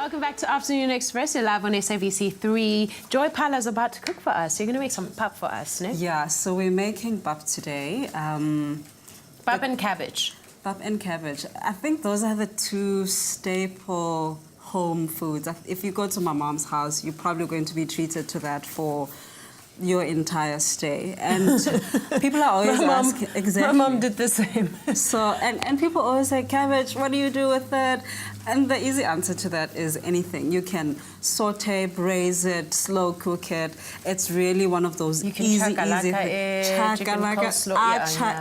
Welcome back to Afternoon Express. You're live on SABC3. Joy Phala is about to cook for us. You're going to make some pap for us, no? Yeah, so we're making pap today. Pap and cabbage. Pap and cabbage. I think those are the two staple home foods. If you go to my mom's house, you're probably going to be treated to that for your entire stay. And people are always asking, exactly. My mom did the same. So, and people always say, cabbage, what do you do with it? And the easy answer to that is anything. You can saute, braise it, slow cook it. It's really one of those easy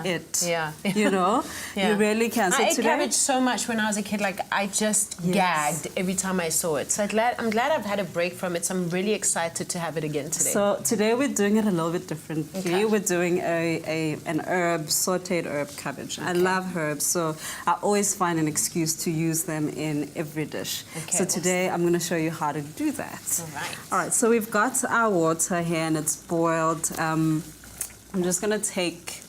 it. Yeah. You know, you really can. So I ate cabbage so much when I was a kid, like I just gagged every time I saw it. So I'm glad I've had a break from it. So I'm really excited to have it again today. So today we're doing it a little bit differently. Okay. We're doing an sauteed herb cabbage. Okay. I love herbs, so I always find an excuse to use them in every dish. Okay, so today I'm going to show you how to do that. All right, so we've got our water here and it's boiled. I'm just going to take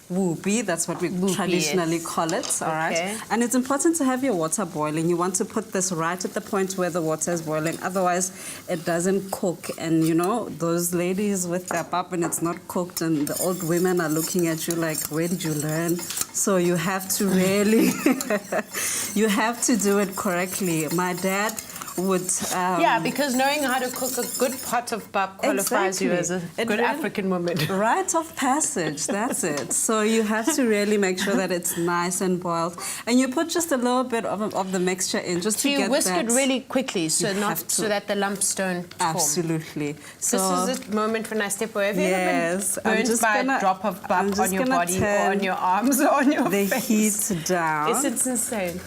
whoopie, that's what we traditionally call it, all right? And it's important to have your water boiling. You want to put this right at the point where the water is boiling, otherwise it doesn't cook. And you know, those ladies with their pap and it's not cooked and the old women are looking at you like, where did you learn? So you have to really, you have to do it correctly. My dad would... yeah, because knowing how to cook a good pot of pap qualifies you as a good African woman. Rite of passage, that's it. So you have to really make sure that it's nice and boiled. And you put just a little bit of the mixture in just to get that... So you whisk it really quickly so that the lumps don't form. Absolutely. So this is the moment when I step away. Have you ever been burnt by a drop of pap on your body or on your arms or on your face? The heat down. It's insane.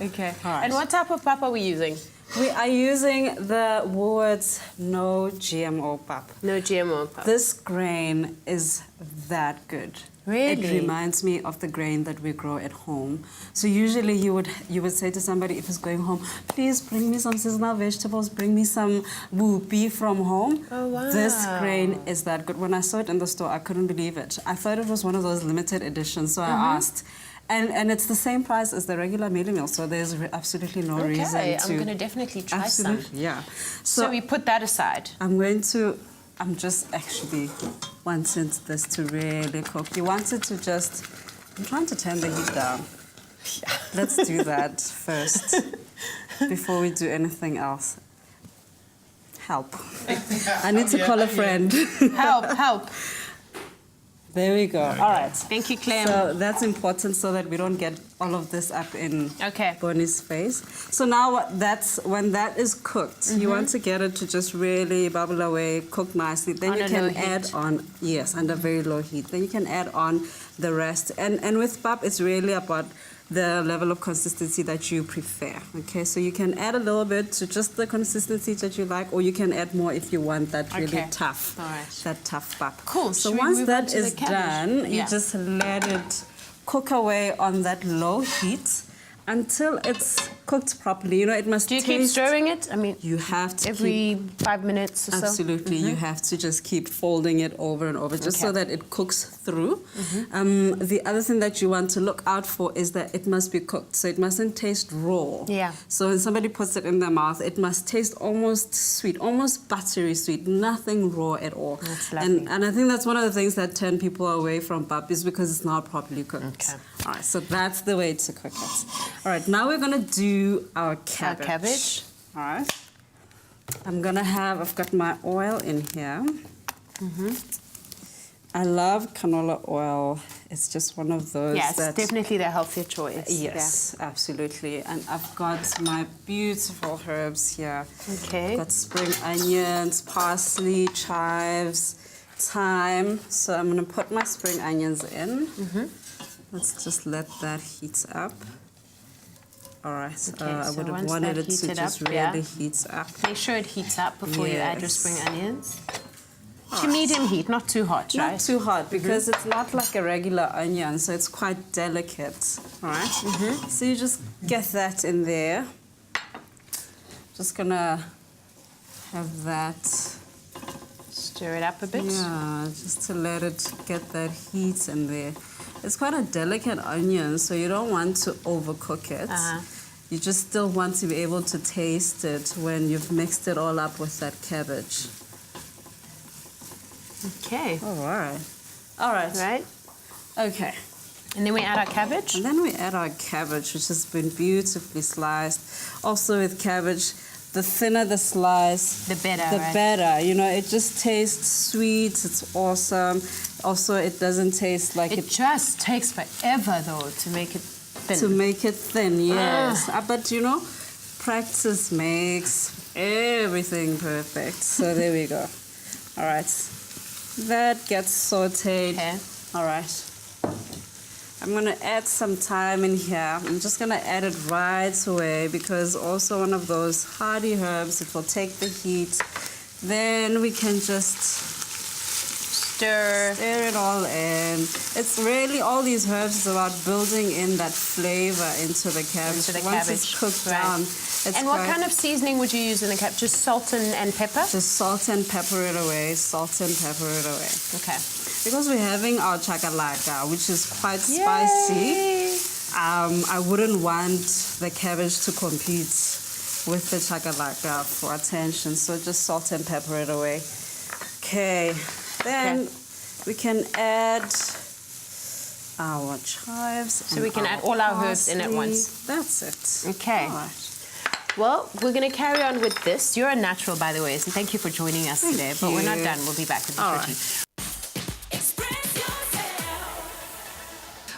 Okay. Right. And what type of pap are we using? We are using the Woolworths No GMO pap. No GMO pap. This grain is that good. Really? It reminds me of the grain that we grow at home. So usually you would say to somebody if he's going home, please bring me some seasonal vegetables, bring me some whoopie from home. Oh, wow. This grain is that good. When I saw it in the store, I couldn't believe it. I thought it was one of those limited editions, so I asked. And it's the same price as the regular mealie meal, so there's absolutely no reason to... Okay, I'm going to definitely try some. Yeah. So we put that aside. I'm just actually wanting this to really cook. You want it to just... I'm trying to turn the heat down. Yeah. Let's do that first, before we do anything else. Help. I need to call a friend. Help. There we go. All right. Thank you, Clem. So that's important so that we don't get all of this up in Bonnie's face. So now when that is cooked, you want to get it to just really bubble away, cook nicely. Then you can add on, under very low heat. Then you can add on the rest. And with pap, it's really about the level of consistency that you prefer. Okay, so you can add a little bit to just the consistency that you like, or you can add more if you want that really tough, that tough pap. Cool. So once that is done, you just let it cook away on that low heat until it's cooked properly. You know, it must taste... Do you keep stirring it? I mean, you have to every 5 minutes or so? Absolutely. You have to just keep folding it over and over just so that it cooks through. The other thing that you want to look out for is that it must be cooked. So it mustn't taste raw. Yeah. So when somebody puts it in their mouth, it must taste almost sweet, almost buttery sweet, nothing raw at all. That's lovely. And I think that's one of the things that turn people away from pap is because it's not properly cooked. Okay. All right, so that's the way to cook it. All right, now we're going to do our cabbage. All right. I've got my oil in here. I love canola oil. It's just one of those. Yes, it's definitely the healthier choice. Yes, absolutely. And I've got my beautiful herbs here. Okay. I've got spring onions, parsley, chives, thyme. So I'm going to put my spring onions in. Let's just let that heat up. All right. Okay, I would have wanted it to just really heat up. Make sure it heats up before you add your spring onions. To medium heat, not too hot, right? Not too hot, because it's not like a regular onion, so it's quite delicate. All right. So you just get that in there. Just gonna have that. Stir it up a bit. Yeah, just to let it get that heat in there. It's quite a delicate onion, so you don't want to overcook it. you just still want to be able to taste it when you've mixed it all up with that cabbage. Okay. All right. All right. Right. Okay. And then we add our cabbage. And then we add our cabbage, which has been beautifully sliced. Also with cabbage, the thinner the slice, the better. The better. You know, it just tastes sweet. It's awesome. Also, it doesn't taste like it just takes forever though to make it thin. To make it thin, yes. But you know, practice makes everything perfect. So there we go. All right. That gets sauteed. Okay. All right. I'm going to add some thyme in here. I'm just going to add it right away because also one of those hardy herbs, it will take the heat. Then we can just stir it all in. It's really, all these herbs is about building in that flavor into the cabbage. Once it's cooked down. And what kind of seasoning would you use in the cabbage? Just salt and pepper? Just salt and pepper it away. Salt and pepper it away. Okay. Because we're having our chakalaka, which is quite spicy, I wouldn't want the cabbage to compete with the chakalaka for attention. So just salt and pepper it away. Okay. Then we can add our chives. So we can add all our herbs in at once. That's it. Okay. All right. Well, we're going to carry on with this. You're a natural, by the way, so thank you for joining us today. But we're not done. We'll be back with the kitchen.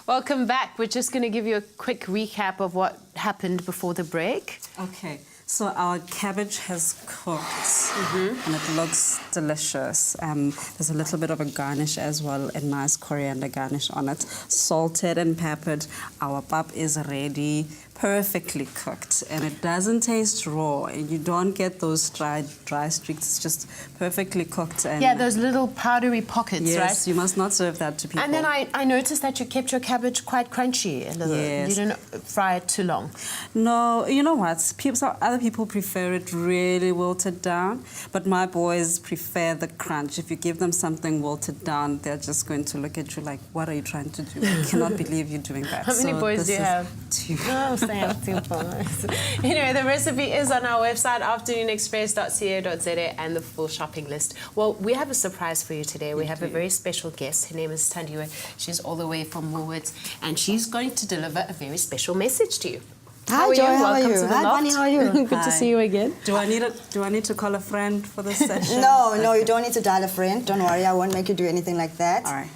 Welcome back. We're just going to give you a quick recap of what happened before the break. Okay. So our cabbage has cooked and it looks delicious. There's a little bit of a garnish as well, a nice coriander garnish on it. Salted and peppered. Our pap is ready, perfectly cooked, and it doesn't taste raw. And you don't get those dry streaks. It's just perfectly cooked. And yeah, those little powdery pockets, right? Yes, you must not serve that to people. And then I noticed that you kept your cabbage quite crunchy a little. Yes. You didn't fry it too long. No, you know what? Other people prefer it really wilted down, but my boys prefer the crunch. If you give them something wilted down, they're just going to look at you like, what are you trying to do? I cannot believe you're doing that. How many boys do you have? Two. Oh, Sam, two boys. Anyway, the recipe is on our website, afternoonexpress.co.za, and the full shopping list. Well, we have a surprise for you today. We have a very special guest. Her name is Tandiwe. She's all the way from Woolworths, and she's going to deliver a very special message to you. Hi, Joy. How are you? Welcome to the Hi, Loft. Bonnie. How are you? Good to see you again. Do I need to call a friend for this session? No, you don't need to dial a friend. Don't worry, I won't make you do anything like that. All right.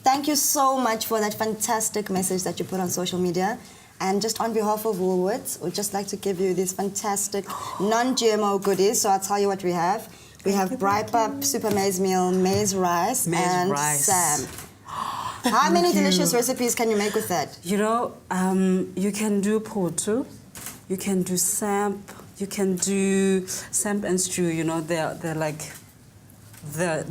Thank you so much for that fantastic message that you put on social media. And just on behalf of Woolworths, we'd just like to give you these fantastic non-GMO goodies. So I'll tell you what we have. We have Brightpap Super Maize Meal, maize rice, and Sam. How many delicious recipes can you make with that? You know, you can do putu, you can do samp, you can do samp and stew. You know, they're like the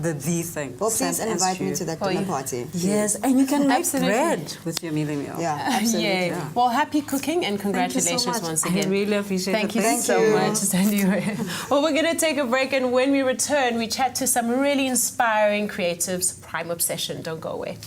thing. Well, please invite me to that dinner party. Yes, and you can make bread with your mealie meal. Yeah, absolutely. Yeah. Well, happy cooking and congratulations Thank you so much. once again. I really appreciate it. Thank you so much, Tandiwe. Well, we're going to take a break, and when we return, we chat to some really inspiring creatives. Prime Obsession. Don't go away.